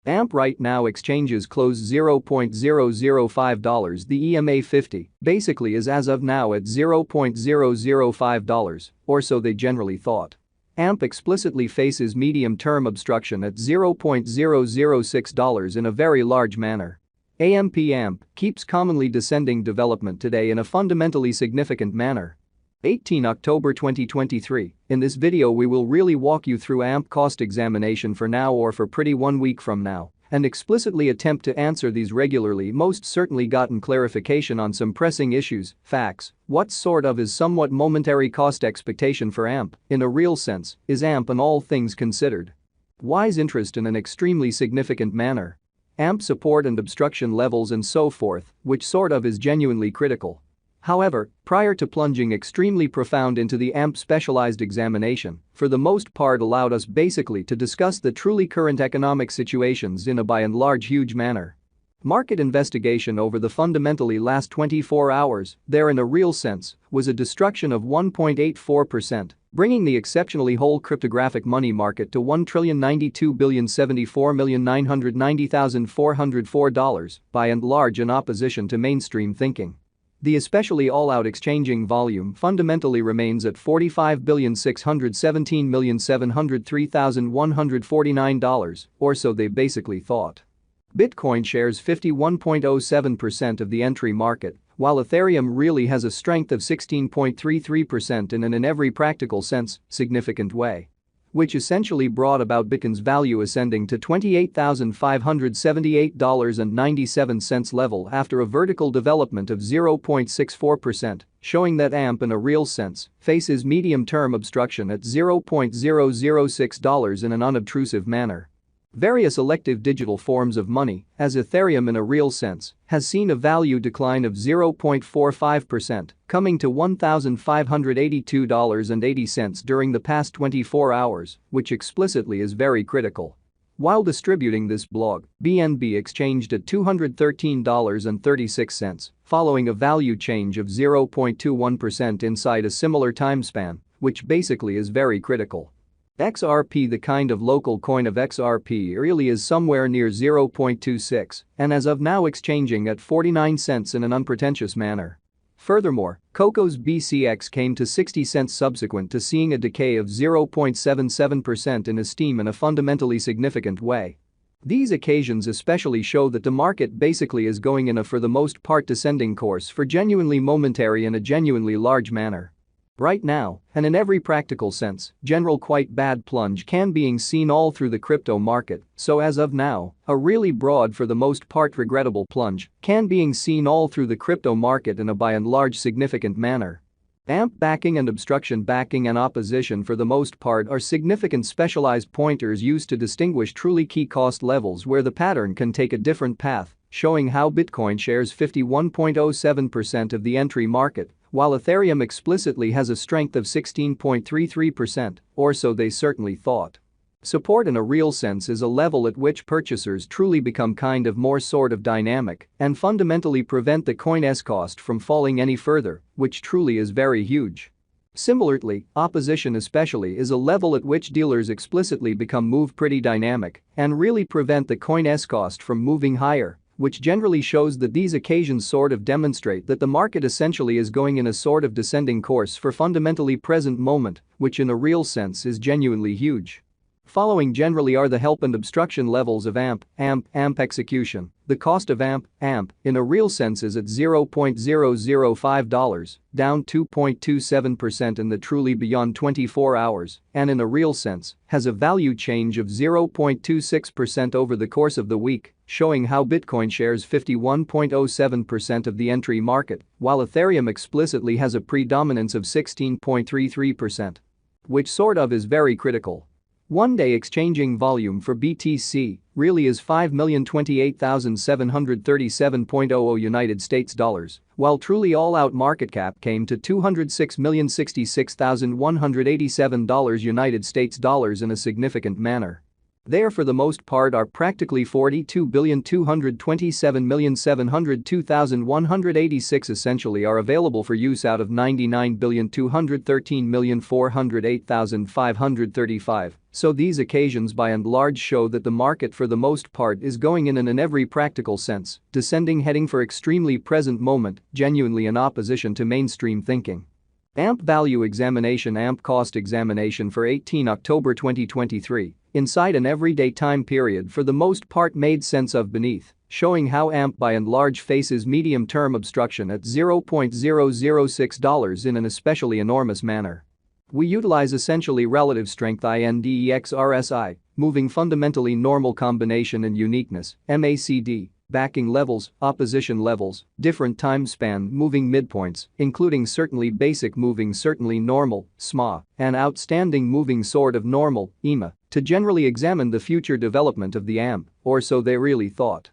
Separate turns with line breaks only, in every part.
AMP right now exchanges close $0.005. The EMA 50 basically is as of now at $0.005, or so they generally thought. AMP explicitly faces medium-term obstruction at $0.006 in a very large manner. AMP keeps commonly descending development today in a fundamentally significant manner. 18 October 2023, in this video we will really walk you through AMP cost examination for now or for pretty 1 week from now and explicitly attempt to answer these regularly most certainly gotten clarification on some pressing issues, facts, what sort of is somewhat momentary cost expectation for AMP, in a real sense, is AMP and all things considered. Why's interest in an extremely significant manner? AMP support and obstruction levels and so forth, which sort of is genuinely critical. However, prior to plunging extremely profound into the AMP specialized examination, for the most part allowed us basically to discuss the truly current economic situations in a by and large huge manner. Market investigation over the fundamentally last 24 hours, there in a real sense, was a destruction of 1.84%, bringing the exceptionally whole cryptographic money market to $1,092,074,990,404, by and large in opposition to mainstream thinking. The especially all-out exchanging volume fundamentally remains at $45,617,703,149, or so they basically thought. Bitcoin shares 51.07% of the entry market, while Ethereum really has a strength of 16.33% in an in every practical sense, significant way. Which essentially brought about Bitcoin's value ascending to $28,578.97 level after a vertical development of 0.64%, showing that AMP in a real sense faces medium-term obstruction at $0.006 in an unobtrusive manner. Various elective digital forms of money, as Ethereum in a real sense, has seen a value decline of 0.45%, coming to $1,582.80 during the past 24 hours, which explicitly is very critical. While distributing this blog, BNB exchanged at $213.36, following a value change of 0.21% inside a similar time span, which basically is very critical. XRP, the kind of local coin of XRP, really is somewhere near 0.26 and as of now exchanging at 49 cents in an unpretentious manner. Furthermore, Coco's BCX came to 60 cents subsequent to seeing a decay of 0.77% in esteem in a fundamentally significant way. These occasions especially show that the market basically is going in a for the most part descending course for genuinely momentary in a genuinely large manner. Right now, and in every practical sense, general quite bad plunge can being seen all through the crypto market, so as of now, a really broad for the most part regrettable plunge can being seen all through the crypto market in a by and large significant manner. AMP backing and obstruction backing and opposition for the most part are significant specialized pointers used to distinguish truly key cost levels where the pattern can take a different path, showing how Bitcoin shares 51.07% of the entry market, while Ethereum explicitly has a strength of 16.33%, or so they certainly thought. Support in a real sense is a level at which purchasers truly become kind of more sort of dynamic and fundamentally prevent the coin's cost from falling any further, which truly is very huge. Similarly, opposition especially is a level at which dealers explicitly become move pretty dynamic and really prevent the coin's cost from moving higher, which generally shows that these occasions sort of demonstrate that the market essentially is going in a sort of descending course for fundamentally present moment, which in a real sense is genuinely huge. Following generally are the help and obstruction levels of AMP execution. The cost of AMP in a real sense is at $0.005, down 2.27% in the truly beyond 24 hours, and in a real sense, has a value change of 0.26% over the course of the week, showing how Bitcoin shares 51.07% of the entry market, while Ethereum explicitly has a predominance of 16.33%. Which sort of is very critical. One-day exchanging volume for BTC really is $5,028,737.00 United States dollars, while truly all-out market cap came to $206,066,187 United States dollars in a significant manner. There for the most part are practically 42,227,702,186 essentially are available for use out of 99,213,408,535, so these occasions by and large show that the market for the most part is going in every practical sense, descending heading for extremely present moment, genuinely in opposition to mainstream thinking. AMP value examination AMP cost examination for 18 October 2023. Inside an everyday time period for the most part made sense of beneath, showing how AMP by and large faces medium-term obstruction at $0.006 in an especially enormous manner. We utilize essentially relative strength index RSI, moving fundamentally normal combination and uniqueness, MACD, backing levels, opposition levels, different time span moving midpoints, including certainly basic moving certainly normal, SMA, and outstanding moving sort of normal, EMA, to generally examine the future development of the AMP, or so they really thought.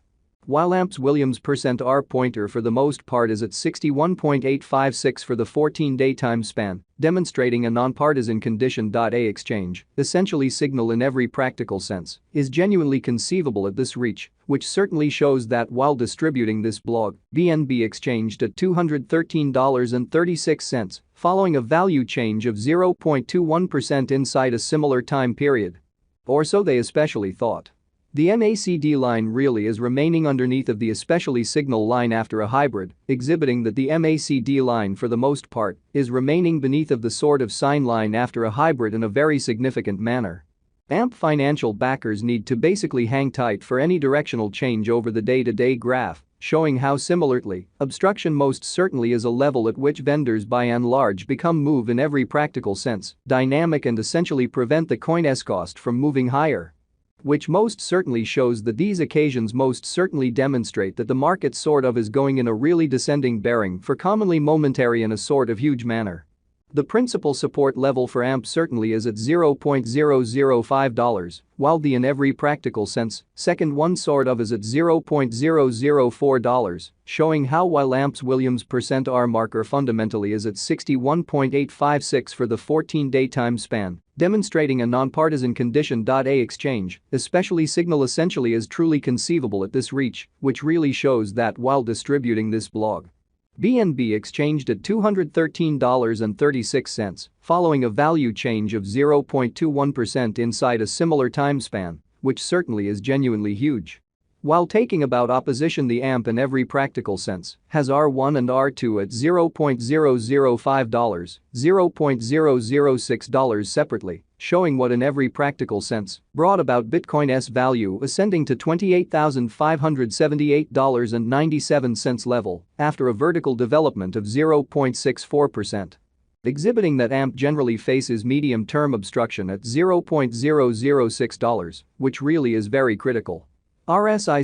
While AMP's Williams %R pointer for the most part is at 61.856 for the 14-day time span, demonstrating a nonpartisan condition. A exchange, essentially signal in every practical sense, is genuinely conceivable at this reach, which certainly shows that while distributing this blog, BNB exchanged at $213.36, following a value change of 0.21% inside a similar time period. Or so they especially thought. The MACD line really is remaining underneath of the especially signal line after a hybrid, exhibiting that the MACD line for the most part is remaining beneath of the sort of sine line after a hybrid in a very significant manner. AMP financial backers need to basically hang tight for any directional change over the day-to-day graph, showing how similarly, obstruction most certainly is a level at which vendors by and large become move in every practical sense, dynamic and essentially prevent the coin's cost from moving higher. Which most certainly shows that these occasions most certainly demonstrate that the market sort of is going in a really descending bearing for commonly momentary in a sort of huge manner. The principal support level for AMP certainly is at $0.005, while the in every practical sense, second one sort of is at $0.004, showing how while AMP's Williams %R marker fundamentally is at 61.856 for the 14-day time span, demonstrating a nonpartisan condition. A exchange, especially signal essentially is truly conceivable at this reach, which really shows that while distributing this blog, BNB exchanged at $213.36, following a value change of 0.21% inside a similar time span, which certainly is genuinely huge. While taking about opposition the AMP in every practical sense has R1 and R2 at $0.005, $0.006 separately, showing what in every practical sense brought about Bitcoin's value ascending to $28,578.97 level after a vertical development of 0.64%. Exhibiting that AMP generally faces medium-term obstruction at $0.006, which really is very critical. RSI